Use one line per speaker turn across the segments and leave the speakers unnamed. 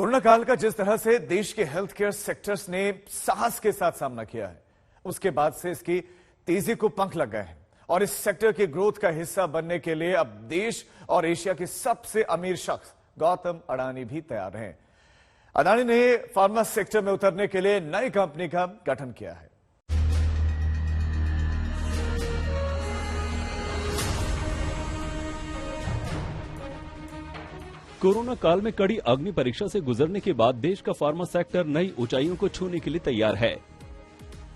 Corona काल का जिस तरह से देश के हेल्थ केयर सेक्टर्स ने साहस के साथ सामना किया है, उसके बाद से इसकी तेजी को पंख लग गए हैं और इस सेक्टर के ग्रोथ का हिस्सा बनने के लिए अब देश और एशिया के सबसे अमीर शख्स गौतम अडानी भी तैयार हैं। अडानी ने फार्मा सेक्टर में उतरने के लिए नई कंपनी का गठन किया है।
कोरोना काल में कड़ी अग्नि परीक्षा से गुजरने के बाद देश का फार्मा सेक्टर नई ऊंचाइयों को छूने के लिए तैयार है।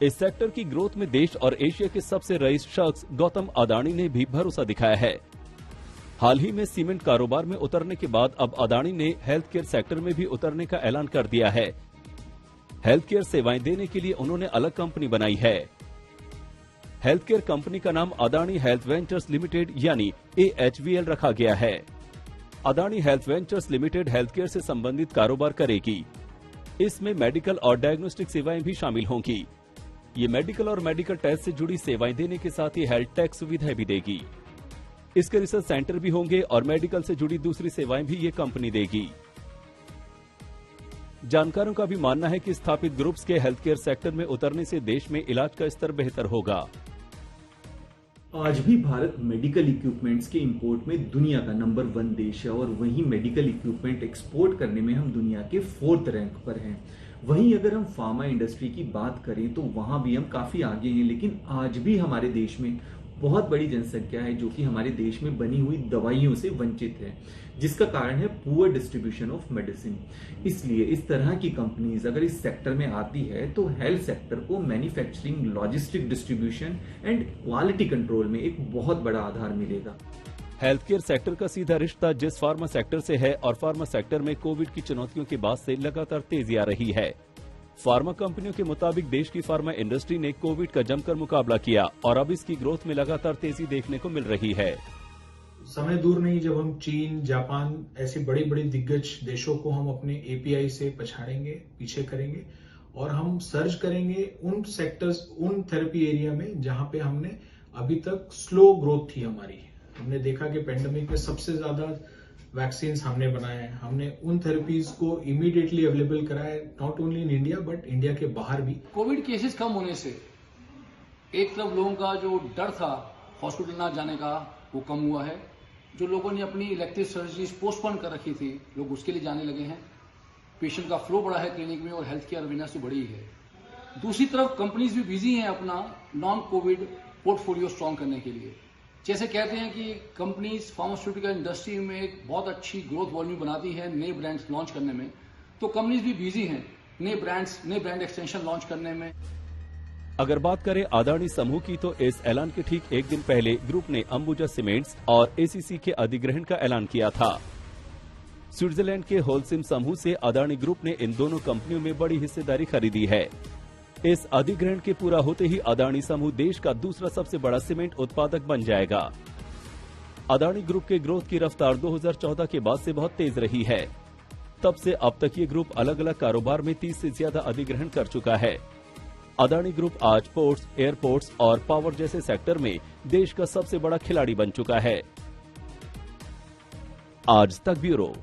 इस सेक्टर की ग्रोथ में देश और एशिया के सबसे रईस शख्स गौतम अडानी ने भी भरोसा दिखाया है। हाल ही में सीमेंट कारोबार में उतरने के बाद अब अडानी ने हेल्थ केयर सेक्टर में भी उतरने का ऐलान कर दिया है। हेल्थ केयर सेवाएं देने के लिए उन्होंने अलग कंपनी बनाई है। हेल्थ केयर कंपनी का नाम अडानी हेल्थ वेंचर्स लिमिटेड यानी AHVL रखा गया है। Adani health ventures limited health care से संबंधित कारोबार करेगी। इसमें मेडिकल और डायग्नोस्टिक सेवाएं भी शामिल होंगी। ये मेडिकल और मेडिकल टेस्ट से जुड़ी सेवाएं देने के साथ ही हेल्थ टेक सुविधाएं भी देगी। इसके रिसर्च सेंटर भी होंगे और मेडिकल से जुड़ी दूसरी सेवाएं भी ये कंपनी देगी। जानकारों का भी मानना है कि स्थापित ग्रुप्स के हेल्थ केयर सेक्टर में उतरने से देश में इलाज का स्तर बेहतर होगा।
आज भी भारत मेडिकल इक्विपमेंट्स के इंपोर्ट में दुनिया का नंबर 1 देश है और वहीं मेडिकल इक्विपमेंट एक्सपोर्ट करने में हम दुनिया के 4th रैंक पर हैं। वहीं अगर हम फार्मा इंडस्ट्री की बात करें तो वहां भी हम काफी आगे हैं, लेकिन आज भी हमारे देश में बहुत बड़ी जनसंख्या है जो कि हमारे देश में बनी हुई दवाइयों से वंचित है, जिसका कारण है पुअर डिस्ट्रीब्यूशन ऑफ मेडिसिन। इसलिए इस तरह की कंपनीज अगर इस सेक्टर में आती है तो हेल्थ सेक्टर को manufacturing, logistic, distribution and quality control में एक बहुत बड़ा आधार मिलेगा।
हेल्थ केयर सेक्टर का सीधा रिश्ता जिस फार्मा सेक्टर से है और फार्मा सेक्टर में कोविड की चुनौतियों के बाद से लगातार तेजी आ रही है। फार्मा कंपनियों के मुताबिक देश की फार्मा इंडस्ट्री ने कोविड का जमकर मुकाबला किया और अब इसकी ग्रोथ में लगातार तेजी देखने को मिल रही है।
समय दूर नहीं जब हम चीन, जापान ऐसे बड़ी बड़ी दिग्गज देशों को हम अपने API से पछाड़ेंगे, पीछे करेंगे और हम सर्च करेंगे उन सेक्टर्स, उन थेरेपी एरिया में जहां पे हमने अभी तक स्लो ग्रोथ थी हमारी। हमने देखा कि पेंडेमिक में सबसे ज्यादा वैक्सीन हमने बनाए हैं, हमने उन थेरेपीज को इमीडिएटली अवेलेबल कराए, not only in India but India के बाहर भी।
कोविड केसेस कम होने से एक तरफ लोगों का जो डर था हॉस्पिटल ना जाने का वो कम हुआ है। जो लोगों ने अपनी इलेक्टिव सर्जरीज पोस्टपोन कर रखी थी, लोग उसके लिए जाने लगे हैं। पेशेंट का फ्लो बढ़ा है क्लिनिक में और हेल्थ केयर अवेयरनेस भी बढ़ी है। दूसरी तरफ कंपनीज भी बिजी हैं अपना नॉन कोविड पोर्टफोलियो स्ट्रॉन्ग करने के लिए। जैसे कहते हैं कि कंपनीज फार्मास्यूटिकल इंडस्ट्री में एक बहुत अच्छी ग्रोथ वॉल्यूम बनाती है नए ब्रांड्स लॉन्च करने में, तो कंपनीज भी बिजी हैं नए ब्रांड एक्सटेंशन लॉन्च करने में।
अगर बात करें अडानी समूह की तो इस ऐलान के ठीक एक दिन पहले ग्रुप ने अंबुजा सीमेंट्स और ACC के अधिग्रहण का ऐलान किया था। स्विट्जरलैंड के होलसिम समूह से अडानी ग्रुप ने इन दोनों कंपनियों में बड़ी हिस्सेदारी खरीदी है। इस अधिग्रहण के पूरा होते ही अडानी समूह देश का दूसरा सबसे बड़ा सीमेंट उत्पादक बन जाएगा। अडानी ग्रुप के ग्रोथ की रफ्तार 2014 के बाद से बहुत तेज रही है। तब से अब तक ये ग्रुप अलग अलग कारोबार में 30 से ज्यादा अधिग्रहण कर चुका है। अडानी ग्रुप आज पोर्ट्स, एयरपोर्ट्स और पावर जैसे सेक्टर में देश का सबसे बड़ा खिलाड़ी बन चुका है। आज तक ब्यूरो।